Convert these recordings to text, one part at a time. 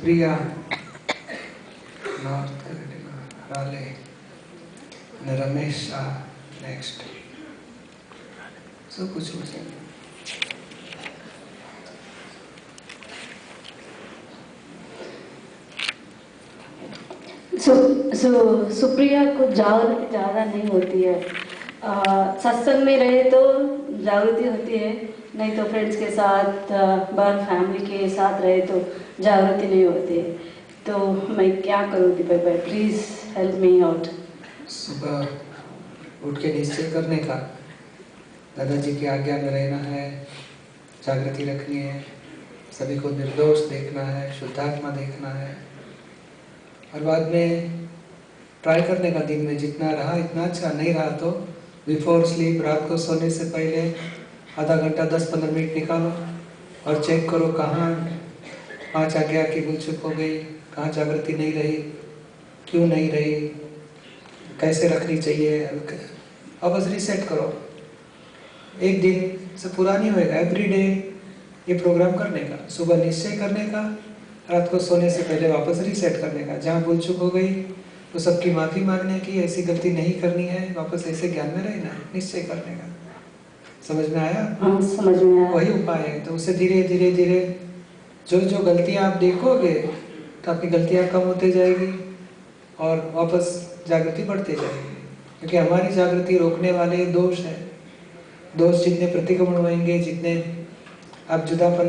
Supriya north Carolina રાલે અને Ramesh Shah next. શું પૂછવું છે? सुप्रिया को जागृति ज़्यादा नहीं होती है. सत्संग में रहे तो जागृति होती है, नहीं तो फ्रेंड्स के साथ बाहर फैमिली के साथ रहे तो जागृति नहीं होती है. तो मैं क्या करूँ दीपक भाई, प्लीज़ हेल्प मी आउट. सुबह उठ के निश्चय करने का, दादाजी की आज्ञा में रहना है, जागृति रखनी है, सभी को निर्दोष देखना है, शुद्धात्मा देखना है, और बाद में ट्राई करने का दिन में जितना रहा इतना अच्छा, नहीं रहा तो बिफोर स्लीप रात को सोने से पहले आधा घंटा 10-15 मिनट निकालो और चेक करो कहाँ 5 आज्ञा की भूल चूक हो गई, कहाँ जागृति नहीं रही, क्यों नहीं रही, कैसे रखनी चाहिए. अब बस रिसेट करो. एक दिन से पूरा नहीं होएगा, एवरीडे ये प्रोग्राम करने का, सुबह निश्चय करने का, रात को सोने से पहले वापस रीसेट करने का. जहाँ भूल चूक हो गई तो सबकी माफ़ी मांगने की, ऐसी गलती नहीं करनी है, वापस ऐसे ज्ञान में रहना है, निश्चय करने का. समझ में आया? हाँ, समझ में आया. वही उपाय है. तो उससे धीरे धीरे धीरे जो जो गलतियाँ आप देखोगे तो आपकी गलतियाँ कम होते जाएगी और वापस जागृति बढ़ते जाएगी. क्योंकि हमारी जागृति रोकने वाले दोष है. दोष जितने प्रतिक्रमण होंगे, जितने आप जुदापन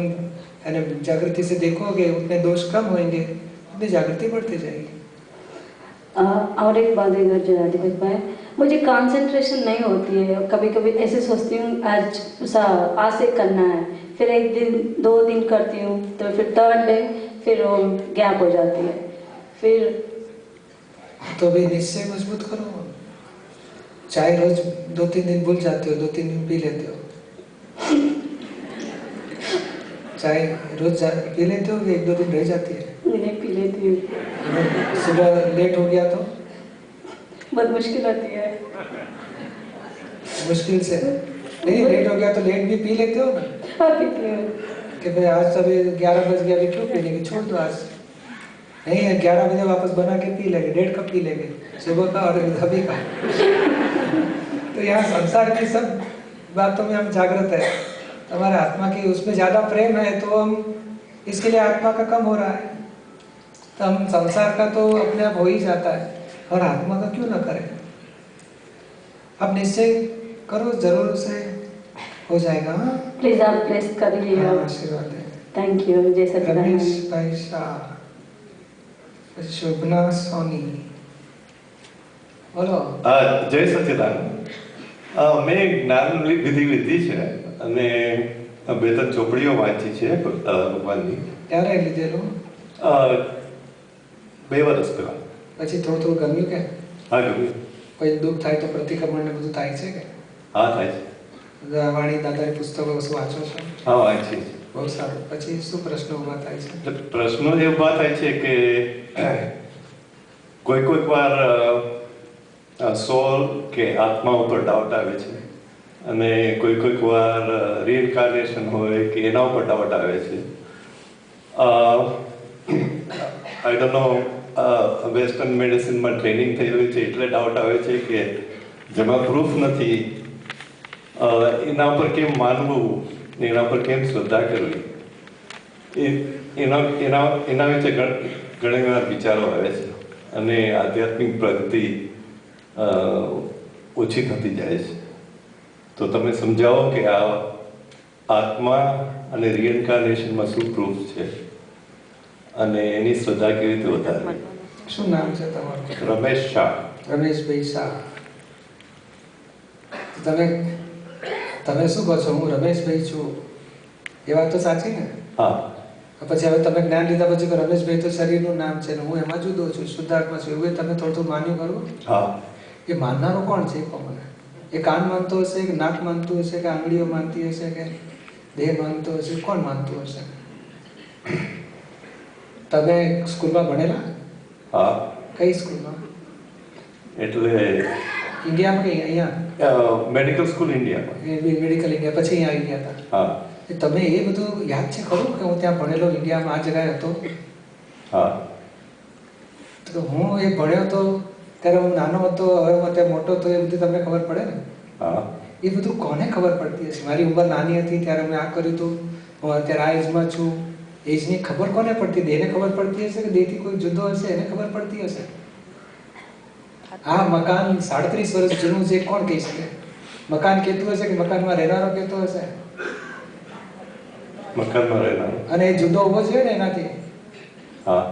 यानी जागृति से देखोगे उतने दोष कम होंगे, उतनी जागृति बढ़ती जाएगी. और एक बात इधर दीपक भाई, मुझे कंसंट्रेशन नहीं होती है. कभी कभी ऐसे सोचती हूँ आज से करना है, फिर एक दिन 2 दिन करती हूँ, तो फिर 3rd डे फिर वो गैप हो जाती है. फिर तो भी निश्चय मजबूत करो. चाय रोज 2-3 दिन भूल जाते हो, 2-3 दिन पी लेते हो. चाय रोज पी लेते हो, 1-2 दिन रह जाती है. नहीं पी लेती हूँ. सुबह लेट हो गया तो बहुत मुश्किल होती है. मुश्किल से नहीं, लेट हो गया तो लेट भी पी लेते हो ना. हाँ, पीती हूँ. कि भाई आज तो 11 बज गया, अभी क्यों पी लेंगे, छोड़ दो आज. नहीं है 11 बजे वापस बना के पी लेंगे, 1.5 कप पी लेंगे सुबह का और अभी का. तो यहाँ संसार की सब बातों में हम जागृत है. हमारे आत्मा की उसमें ज्यादा प्रेम है तो हम इसके लिए आत्मा का कम हो रहा है. तो हम संसार का तो अपने आप हो ही जाता है, और आत्मा का क्यों ना करें. अब निश्चय करो, जरूर से हो जाएगा. प्लीज आप प्लेस करिए. आशीर्वाद है. Thank you. जय सच्चिदानंद. रमेश भाई शाह, शुभना सोनी, બોલો. જય સચ્ચિદાનંદ. મેં જ્ઞાન વિધિ લીધી છે અને 2-3 ચોપડીઓ વાંચી છે ભગવાનની. ક્યારે લીધેલું? 2 વર્ષ પહેલા. પછી થોડું થોડું ગમ્યું કે? હા, ગમ્યું. કોઈ દુઃખ થાય તો પ્રતિક્રમણ ને બધું થાય છે કે? હા, થાય છે. વાણી દાદાની પુસ્તકો વાંચો છો? હા, વાંચી. બહુ સારું. પછી શું પ્રશ્ન ઊભા થાય છે? પ્રશ્નો એ ઊભા થાય છે કે કોઈક વાર સોલ કે આત્મા ઉપર ડાઉટ આવે છે, અને કોઈક વાર રીઇન્કાર્નેશન હોય કે એના ઉપર ડાઉટ આવે છે. આઈ ડોન્ટ નો, વેસ્ટર્ન મેડિસિનમાં ટ્રેનિંગ થઈ રહી છે એટલે ડાઉટ આવે છે કે જેમાં પ્રૂફ નથી એના ઉપર કેમ માનવું, એના પર કેમ શ્રદ્ધા કરવી, એના વિશે ઘણી વાર વિચારો આવે છે અને આધ્યાત્મિક પ્રગતિ ઓછી થતી જાય છે. તો તમે સમજાવો કે આ આત્મા અને રીઇન્કાર્નેશનમાં શું પ્રૂફ છે અને એની શ્રદ્ધા કેવી રીતે વધારવી. શું નામ છે તમારું? રમેશ શાહ. રમેશભાઈ શાહ. તમે શું કહો છો? હું રમેશભાઈ છું એ વાત તો સાચી ને? હા. પછી હવે તમે જ્ઞાન લીધા પછી રમેશભાઈ તો શરીરનું નામ છે ને હું એમાં જુદો છું, શુદ્ધાત્મા છું, એવું તમે થોડું માન્યું ખરું? હા. એ માનનારો કોણ છે? કહો મને. એ કાન માનતો હશે કે નાક માનતું હશે કે આંગળીઓ માનતી હશે કે દેહ માનતો હશે? કોણ માનતું હશે? તમે સ્કૂલમાં ભણેલા? હા. કઈ સ્કૂલમાં? એટલે ઇન્ડિયામાં કે અહીંયા? મેડિકલ સ્કૂલ ઇન્ડિયામાં. Medical India. પછી અહીંયા આવી ગયા હતા? હા. તમે એ બધું યાદ છે ખરું કે હું ત્યાં ભણેલો ઇન્ડિયામાં આ જગ્યાએ હતો? હા. તો હું એ ભણ્યો તો ત્યારે હું નાનો હતો, હવે હું અત્યારે મોટો તો એ બધું તમને ખબર પડે ને. હા. એ બધું કોને ખબર પડતી હશે? મારી ઉંમર નાની હતી ત્યારે મેં આ કર્યું હતું, હું અત્યારે આ એજમાં છું. એજની ખબર કોને પડતી? દેહને ખબર પડતી હશે કે દેહથી કોઈ જુદો હશે એને ખબર પડતી હશે? આ મકાન 37 વર્ષ જૂનું છે કોણ કહી શકે? મકાન કહેતું હશે કે મકાનમાં રહેનારો કહેતો હશે? મકાનમાં રહેનારો. અને એ જુદો ઉભો છે ને એનાથી. હા.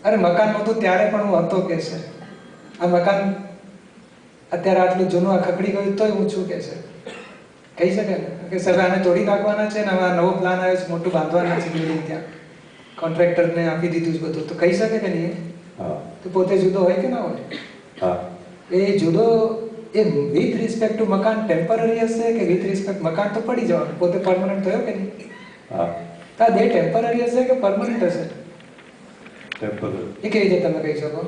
અરે મકાન નહોતું ત્યારે પણ હું હતો કે છે. આ મકાન અત્યારે આટલું જૂનું આ ખકડી ગયું તોય હું છું કે છે. કહી શકે ને કે સર આને તોડી નાખવાના છે ને હવે નવો પ્લાન આવ્યો છે, મોટું બાંધવાના છે બિલ્ડિંગ ત્યાં, કોન્ટ્રાક્ટરને આપી દીધું છે બધું, તો કહી શકે કે નહીં? હા. તો પોતે જુદો હોય કે ના હોય? હા. એ જુદો એ વિથ રિસ્પેક્ટ ટુ મકાન ટેમ્પરરી હશે કે વિથ રિસ્પેક્ટ મકાન તો પડી જવાનું, પોતે પરમનન્ટ થયો કે નહીં? હા. તો આ દેહ ટેમ્પરરી હશે કે પરમનન્ટ હશે? ટેમ્પરરી. એ કેવી રીતે તમે કહી શકો?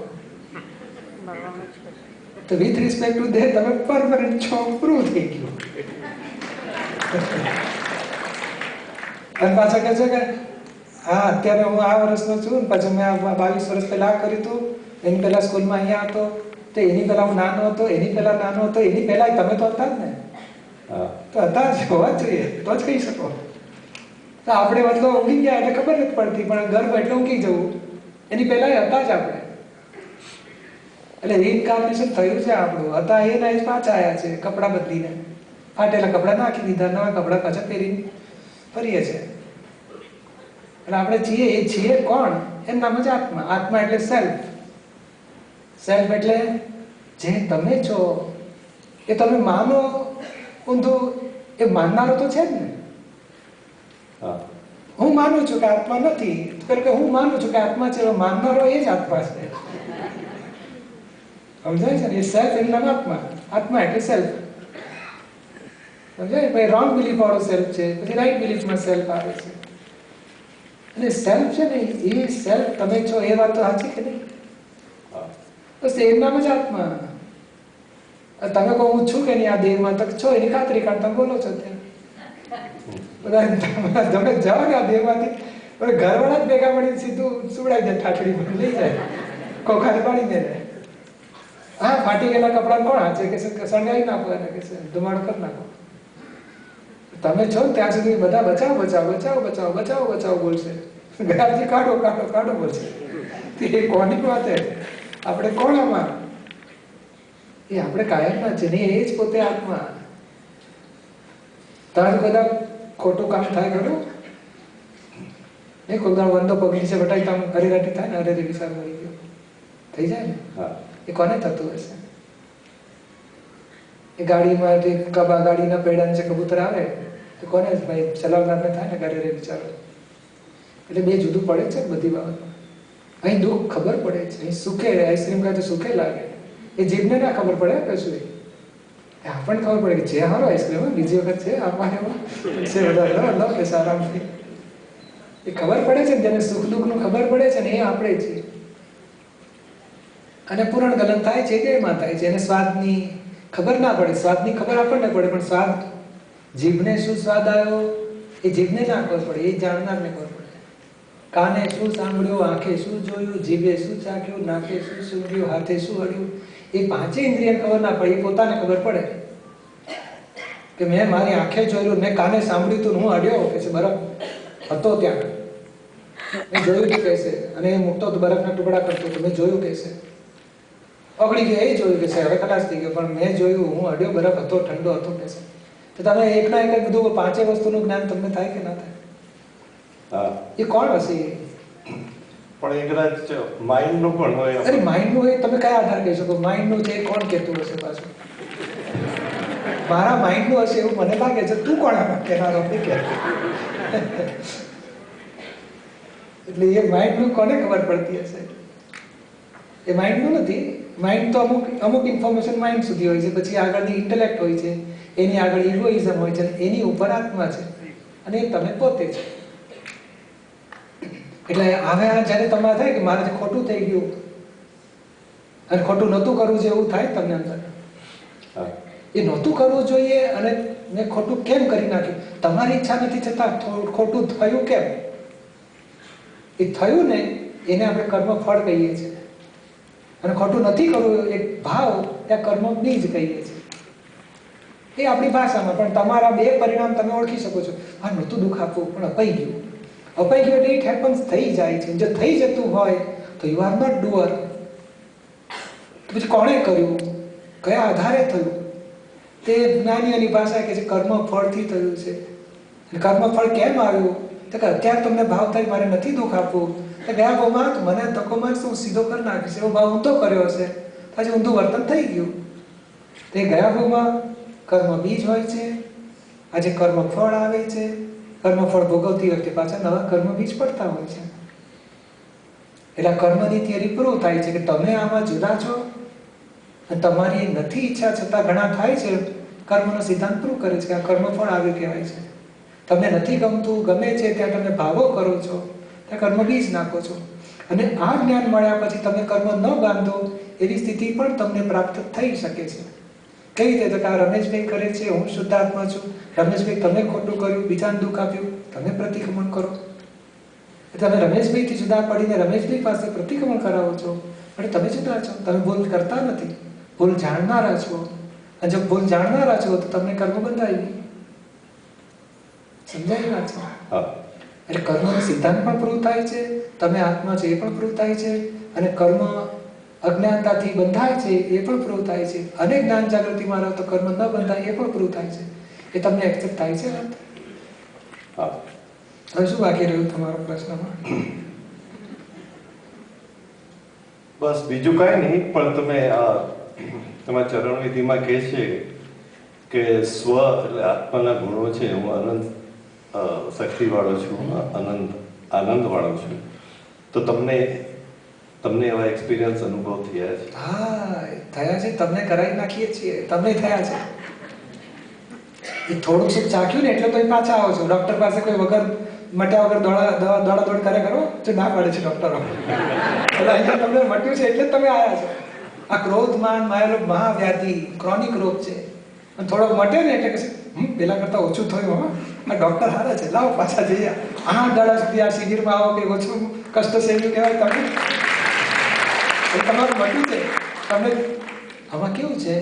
તો વિથ રિસ્પેક્ટ ટુ દેહ તમે પરમનન્ટ છો, પૂરું થઈ ગયું. અને પાછા કહે છે કે હા અત્યારે હું આ વર્ષનો છું ને પછી મેં 22 વર્ષ પહેલા આ કર્યું હતું, એની પહેલા સ્કૂલમાં અહીંયા હતો, તો એની પહેલા હું નાનો હતો, એની પહેલા નાનો હતો, એની પહેલા તમે તો હતા જ ને. હા. તો હતા જ હોવા જ જોઈએ તો જ કહી શકો. તો આપણે મતલબ ઊંઘી ગયા એટલે ખબર નથી પડતી, પણ ગર્ભ એટલે ઊંઘી જવું, એની પહેલા હતા જ આપણે. એટલે રીઇન્કાર્નેશન થયું છે આપણું. હતા એના જ પાછા આવ્યા છે કપડાં બદલીને, ફાટેલા કપડાં નાખી દીધા, નવા કપડાં પાછા પહેરીને ફરીએ છીએ. એટલે આપણે છીએ એ છીએ કોણ? એનું નામ જ આત્મા. આત્મા એટલે સેલ્ફ. સેલ્ફ એટલે જે તમે છો એ તમે માનો ઊંધું, એ માનનારો તો છે જ ને. હા. હું માનું છું કે આત્મા નથી, કે હું માનું છું કે આત્મા છે, માનનારો એ જ આત્મા છે. સમજાય છે ને? એ સેલ્ફ એનું નામ આત્મા. આત્મા એટલે સેલ્ફ. સમજાય? ભાઈ રોંગ બિલીફ વાળો સેલ્ફ છે, પછી રાઈટ બિલીફમાં સેલ્ફ આવે છે. અને સેલ્ફ છે ને એ સેલ્ફ તમે છો એ વાત તો સાચી કે નહીં? બસ એનું નામ જ આત્મા. તમે કહો હું છું કે નહીં આ દેહમાં, તો છો એની ખાતરી કારણ તમે બોલો છો ત્યાં. બધા તમે જાઓ ને આ દેહમાંથી, ઘરવાળા જ ભેગા પડીને સીધું સુવડાવી દે, ઠાઠડીમાં લઈ જાય, કોખાને પાડી દે. હા ફાટી ગયેલા કપડા કોણ હાચે કે સળગાવી નાખો, એને કે ધુમાડો કરી નાખો. તમે છો ત્યાં સુધી બધા બચાવો બચાવો બચાવો બચાવો બચાવો બચાવો બોલશે, ઘરથી કાઢો કાઢો કાઢો બોલશે. એ કોની વાત? આપણે કોણ આમાં? એ આપણે કાયમના છે ને, એ જ પોતે આત્મા. તારે બધા ખોટું કામ થાય ખરું નહીં? કોઈ દાડો વંદો પગ નીચે બટાઈ તો હરેરાટી થાય ને, અરે રે વિચાર મળી ગયો થઈ જાય ને. એ કોને થતું હશે? એ ગાડીમાં ગાડીના પૈડા નીચે કબૂતર આવે તો કોને ભાઈ ચલાવનારને થાય ને, અરે રે વિચારો. એટલે બે જુદું પડે છે બધી બાબતમાં. અહીં દુઃખ ખબર પડે છે, અહીં સુખે આઈસ્ક્રીમ ખાય તો સુખે લાગે, એ જીભને ના ખબર પડે કશું. આપણને ખબર પડે કે છે હારો આઈસ્ક્રીમ, બીજી વખત છે આપવાને છે બધા લો કે આરામથી. એ ખબર પડે છે જેને સુખ દુઃખનું ખબર પડે છે ને એ આપણે છીએ. અને પૂરણ ગલન થાય છે કે એમાં થાય છે, એને સ્વાદની ખબર ના પડે. સ્વાદની ખબર આપણને પડે, પણ સ્વાદ જીભને શું સ્વાદ આવ્યો એ જીભને ના ખબર પડે, એ જાણનારને ખબર પડે. કાને શું સાંભળ્યું, આંખે શું જોયું, જીભે શું ચાખ્યું, નાકે શું સૂંઘ્યું, હાથે શું અડ્યું, એ પાંચે ઇન્દ્રિયને ખબર ના પડે, એ પોતાને ખબર પડે કે મેં મારી આંખે જોયેલું, મેં કાને સાંભળ્યું હતું, હું અડ્યો કે છે બરફ હતો ત્યાં, મેં જોયું કે છે, અને એ મૂકતો તો બરફના ટુકડા કરતો તો મેં જોયું કે છે, ઓગળી ગયો એ જોયું કે છે, હવે ખલાસ થઈ ગયો, પણ મેં જોયું, હું અડ્યો, બરફ હતો, ઠંડો હતો કે છે. તો તમે એકના એક બધું પાંચે વસ્તુનું જ્ઞાન તમને થાય કે ના થાય? એ કોણ હશે? પણ એ કદાચ માઇન્ડ નું પણ હોય. અરે માઇન્ડ નું હોય, તમે કયા આધાર કહી શકો માઇન્ડ નું છે? કોણ કહેતું હશે પાછું? મારા માઇન્ડ નું હશે એવું મને લાગે છે. તું કોણ આમાં કહેનારો? એટલે એ માઇન્ડ નું કોને ખબર પડતી હશે? એ માઇન્ડ નું નથી. માઇન્ડ તો અમુક ઇન્ફોર્મેશન માઇન્ડ સુધી હોય છે, પછી આગળની ઇન્ટેલેક્ટ હોય છે, એની આગળ ઇગોઇઝમ હોય છે, એની ઉપર આત્મા છે, અને એ તમે પોતે છે. એટલે હવે જ્યારે તમારે થાય કે મારે ખોટું થઈ ગયું અને ખોટું નહોતું કરવું છે એવું થાય તમને અંદર, એ નહોતું કરવું જોઈએ અને મેં ખોટું કેમ કરી નાખ્યું, તમારી ઈચ્છા નથી છતાં ખોટું થયું કેમ? એ થયું ને એને આપણે કર્મ ફળ કહીએ છીએ. અને ખોટું નથી કરવું એક ભાવ ત્યાં કર્મ બીજ કહીએ છીએ. એ આપણી ભાષામાં. પણ તમારા બે પરિણામ તમે ઓળખી શકો છો. હા, નહોતું દુઃખ આપવું પણ અપાઈ ગયું. અપાઈ ગયું એટલે ઇટ હેપન્સ થઈ જાય છે. જો થઈ જતું હોય તો યુ આર નોટ ડુઅર. પછી કોણે કર્યું, કયા આધારે થયું, તે જ્ઞાનીઓની ભાષા કે છે કર્મ ફળથી થયું છે. કર્મ ફળ કેમ આવ્યું તો કે અત્યારે તમને ભાવ થાય મારે નથી દુઃખ આપવું, તો ગયા ભાવમાં મને ધક્કો મારશે હું સીધો કરી નાખીશ એવો ભાવ ઊંધો કર્યો હશે, પછી ઊંધું વર્તન થઈ ગયું. તે ગયા ભાવમાં કર્મ બીજ હોય છે. આજે કર્મ ફળ આવે છે. કર્મ ફળ ભોગવતી વખતે પાછા નવા કર્મ બીજ પડતા હોય છે. એટલે કર્મની થિયરી પ્રૂવ થાય છે કે તમે આમાં જુદા છો અને તમારી નથી ઈચ્છા છતાં ઘણા થાય છે. કર્મનો સિદ્ધાંત પ્રૂવ કરે છે કે આ કર્મ ફળ આવ્યું કહેવાય છે. તમને નથી ગમતું, ગમે છે ત્યાં તમે ભાવો કરો છો, ત્યાં કર્મ બીજ નાખો છો. અને આ જ્ઞાન મળ્યા પછી તમે કર્મ ન બાંધો એવી સ્થિતિ પણ તમને પ્રાપ્ત થઈ શકે છે. કઈ રીતે? તો કે આ રમેશભાઈ કરે છે, હું શુદ્ધાત્મા છું. રમેશભાઈ તમે ખોટું કર્યું, બીજાને દુઃખ આપ્યું, તમે પ્રતિક્રમણ કરો. તમે રમેશભાઈથી જુદા પડીને રમેશભાઈ પાસે પ્રતિક્રમણ કરાવો છો અને તમે જુદા છો. તમે ભૂલ કરતા નથી, ભૂલ જાણનારા છો. અને જો ભૂલ જાણનારા છો તો તમને કર્મ બંધાય નહીં. સમજાય વાત છે? એટલે કર્મનો સિદ્ધાંત પણ પ્રૂવ થાય છે, તમે આત્મા છો એ પણ પ્રૂવ થાય છે, અને કર્મ અજ્ઞાનતાથી બંધાય છે એ પણ પ્રૂવ થાય છે. અને જ્ઞાન જાગૃતિમાં રહો તો કર્મ ન બંધાય એ પણ પ્રૂવ થાય છે. એ તમને એક્સેપ્ટ થાય છે વાત? હા. હવે શું બાકી રહ્યું તમારો પ્રશ્નમાં? બસ બીજું કાંઈ નહીં, પણ તમે તમારા ચરણવિધિમાં કહે છે કે સ્વ એટલે આત્માના ગુણો છે. હું અનંત શક્તિવાળો છું, આનંદવાળો છું. તો તમને એવા એક્સપિરિયન્સ અનુભવ થયા છે? હા, થયા છે. તમને કરાવી નાખીએ છીએ, તમને થયા છે. એ થોડુંક સુખ ચાખ્યું ને એટલે તો એ પાછા આવો છો. ડોક્ટર પાસે કોઈ વગર મટ્યા વગર દોડાદોડ કરે કરો તો ના પાડે છે ડોક્ટરો. એટલે અહીંયા તમને મટ્યું છે એટલે તમે આવ્યા છો. આ ક્રોધ માન માયેલો મહાવ્યાધિ ક્રોનિક રોગ છે. અને થોડોક મટે ને એટલે કે પેલા કરતા ઓછું થયું. આ ડોક્ટર હારે છે, લાવો પાછા જઈએ. 8 દાડા સુધી આ શિબિરમાં આવો કે ઓછું કષ્ટ સહેલું કહેવાય તમે. તમારું મટ્યું છે. તમે આમાં કેવું છે,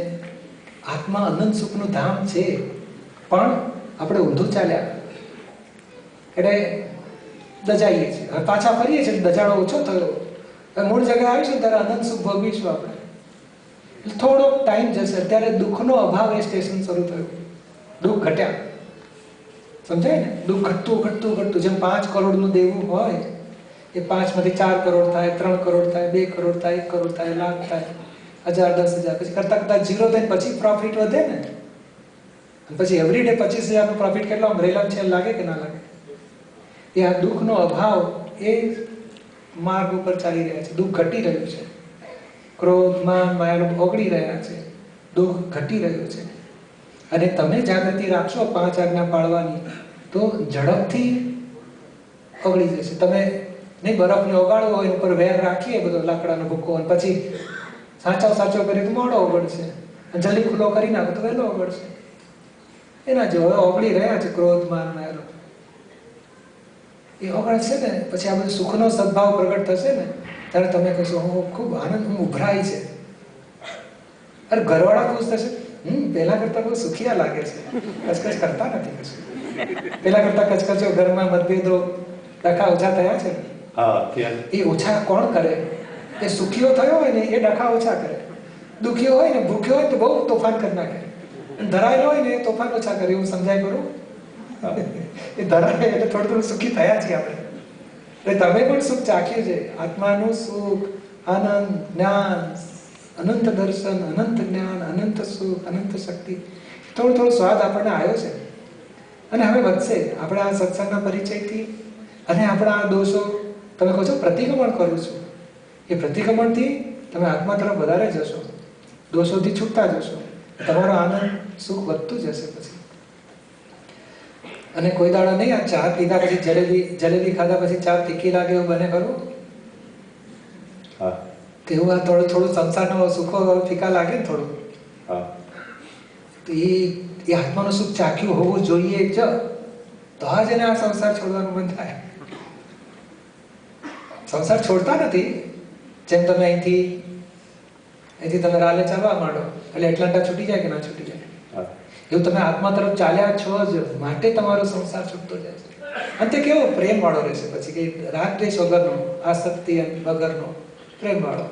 આત્મા અનંત સુખનું ધામ છે, પણ આપણે ઊંધું ચાલ્યા એટલે દજાઈએ છીએ. હવે પાછા ફરીએ છીએ દજાડો ઓછો થયો. હવે મૂળ જગ્યાએ આવીશું ત્યારે અનંત સુખ ભોગવીશું આપણે. થોડોક ટાઈમ જશે ત્યારે દુઃખનો અભાવ એ સ્ટેશન શરૂ થયું. દુઃખ ઘટ્યા. સમજાય ને? દુઃખ ઘટતું ઘટતું ઘટતું જેમ 5 કરોડનું દેવું હોય એ 5 માંથી 4 કરોડ થાય, 3 કરોડ થાય, 2 કરોડ થાય, 1 કરોડ થાય, લાખ થાય, 1000, 10,000, પછી કરતા કરતા 0 થઈને પછી પ્રોફિટ વધે ને. પછી એવરીડે 25,000 પ્રોફિટ કેટલો રેલમ છે લાગે કે ના લાગે? એ આ દુઃખનો અભાવ એ માર્ગ ઉપર ચાલી રહ્યા છે. દુઃખ ઘટી રહ્યું છે. ક્રોધ માન માયા ઓગળી રહ્યા છે. દુઃખ ઘટી રહ્યું છે. અને તમે જાગૃતિ રાખશો 5 આજ્ઞા પાળવાની તો ઝડપથી ઓગળી જશે. તમે નહીં બરફને ઓગાળવો હોય ઉપર વેર રાખીએ બધો લાકડાનો ભૂકો અને પછી સાચો કરી તો મોડો ઓગળશે. જલ્દી ખુલ્લો કરી નાખો તો વહેલો ઓગળશે. એના જો ઓગળી રહ્યા છે ક્રોધ માન માયેલો એ ઓગળશે ને પછી આ બધું સુખનો સદભાવ પ્રગટ થશે ને ત્યારે તમે કહેશો હું ખૂબ આનંદ, હું ઉભરાય છે. અરે ઘરવાળા ખુશ થશે, પહેલા કરતા બહુ સુખિયા લાગે છે, કચકચ કરતા નથી કશું. પહેલા કરતા કચકચો ઘરમાં મતભેદો ડખા ઓછા થયા છે. એ ઓછા કોણ કરે? એ સુખીઓ થયો હોય ને એ ડખા ઓછા કરે. દુખીઓ હોય ને ભૂખ્યો હોય તો બહુ તોફાન કરી નાખે. ધરાયેલો હોય ને એ તોફાન ઓછા કરે. એવું સમજાય કરું? એ ધરાય એટલે થોડું સુખી થયા છીએ આપણે. એટલે તમે પણ સુખ ચાખ્યું છે. આત્માનું સુખ, આનંદ, જ્ઞાન, અનંત દર્શન, અનંત જ્ઞાન, અનંત સુખ, અનંત શક્તિ, થોડો સ્વાદ આપણને આવ્યો છે. અને હવે વધશે આપણે આ સત્સંગના પરિચયથી. અને આપણા આ દોષો તમે કહો છો પ્રતિક્રમણ કરું છું, એ પ્રતિક્રમણથી તમે આત્મા તરફ વધારે જશો, દોષોથી છૂટતા જશો. તમારો આનંદ સુખ વધતું જશે પછી. અને કોઈ દાડો નહીં આ ચા પીધા પછી જલેબી ખાધા પછી ચા તીખી લાગે એવું બને ખરું? તેવું આ થોડું સંસારનો સુખો ફીકા લાગે ને થોડું. તો એ આત્માનું સુખ ચાખ્યું હોવું જોઈએ જ તો જ એને આ સંસાર છોડવાનું બંધ થાય. સંસાર છોડતા નથી. જેમ તમે અહીંથી તમે રાલે ચાલવા માંડો એટલે એટલાંટા છૂટી જાય કે ના છૂટી જાય, એવું તમે આત્મા તરફ ચાલ્યા છો જ માટે તમારો સંસાર છૂટતો જાય છે. અંતે કેવો પ્રેમ વાળો રહેશે પછી, કે રાગ દ્વેષ વગરનો, આસક્તિ વગરનો પ્રેમ વાળો.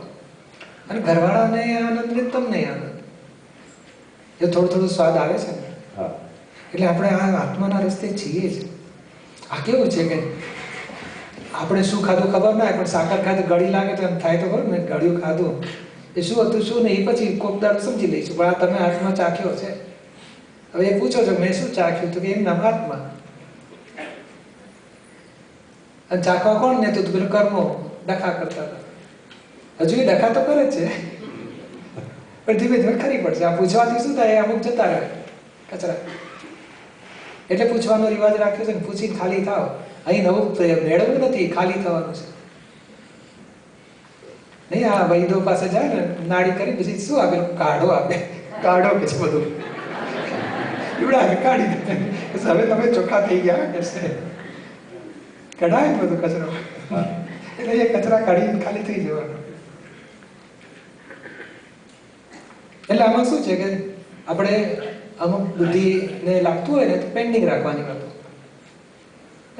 અને ઘરવાળાને આનંદ ને તમને આનંદ, એ થોડું સ્વાદ આવે છે ને. એટલે આપણે આ આત્માના રસ્તે છીએ જ. આ કેવું છે કે આપણે શું ખાધું ખબર ના હોય, પણ સાકર ખાધું ગળી લાગે તો એમ થાય તો ખરું ને, ગળ્યું ખાધું એ શું હતું શું નહીં એ પછી કોક દાડ સમજી લઈશું. પણ આ તમે હાથમાં ચાખ્યો છે. હવે એ પૂછો છો મેં શું ચાખ્યું, તો કે એમ નામ આત્મા. અને ચાખવા કોણ ને, તો પેલું કર્મો ડખા કરતા હતા. હજુ એ ડખા તો કરે જ છે, પણ ધીમે ધીમે ખરી પડશે. આ પૂછવાથી શું થાય, અમુક જતા રહે કચરા. એટલે પૂછવાનો રિવાજ રાખ્યો છે ને, પૂછીને ખાલી થાવ. અહીં નવું મેળવવું નથી, ખાલી થવાનું છે. નહીં આ વૈદો પાસે જાય ને, નાડી કરી પછી શું આપે, કાઢો આપે, કાઢો કે છે બધું એવડા કાઢી દે. હવે તમે ચોખ્ખા થઈ ગયા કે છે, કઢાય બધું કચરો. એટલે એ કચરા કાઢીને ખાલી થઈ જવાનું. એટલે આમાં શું છે કે આપણે અમુક બુદ્ધિને લાગતું હોય ને તો પેન્ડિંગ રાખવાની વાતો,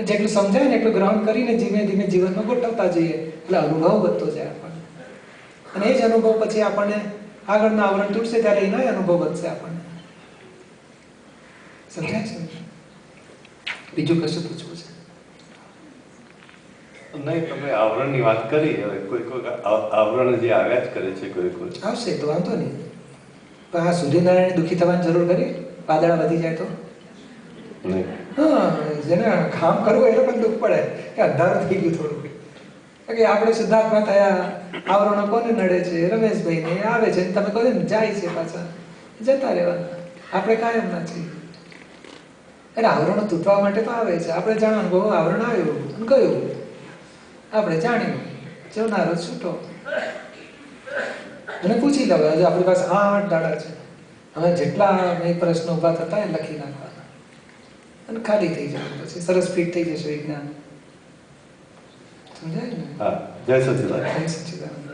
જેટલું સમજાય ને એટલું ગ્રહણ કરીને ધીમે ધીમે જીવનમાં ગોઠવતા જઈએ એટલે અનુભવ વધતો જાય આપણને. અને એ જ અનુભવ પછી આપણને આગળના આવરણ તૂટશે ત્યારે એના અનુભવ વધશે આપણને. સમજાય છે? બીજું કશું પૂછવું છે? નહીં, તમે આવરણની વાત કરી. હવે કોઈ આવરણ જે આવ્યા જ કરે છે, કોઈ આવશે તો વાંધો નહીં. પણ આ સૂર્યનારાયણ દુઃખી થવાની જરૂર કરી? વાદળા વધી જાય તો નહીં. હા, જેને કામ કરવું એ પણ દુઃખ પડે કે અંધારું થઈ ગયું થોડું. કે આપણે શુદ્ધાત્મા થયા, આવરણો કોને નડે છે? રમેશભાઈને આવે છે, તમે કહો ને જાય છે, પાછા જતા રહેવાના. આપણે કાયમ ના છીએ. એટલે આવરણો તૂટવા માટે તો આવે છે. આપણે જાણવાનું બહુ આવરણ આવ્યું અને ગયું, આપણે જાણ્યું, જવનારો છૂટો. અને પૂછી લો, હજુ આપણી પાસે 8 દાડા છે. હવે જેટલા પ્રશ્નો ઉભા થતા એ લખી નાખવાના અને ખાલી થઈ જવાનું. પછી સરસ ફિટ થઈ જશે વિજ્ઞાન. સમજાય ને? હા. જય સચિદાનંદ. જય સચિદાનંદ.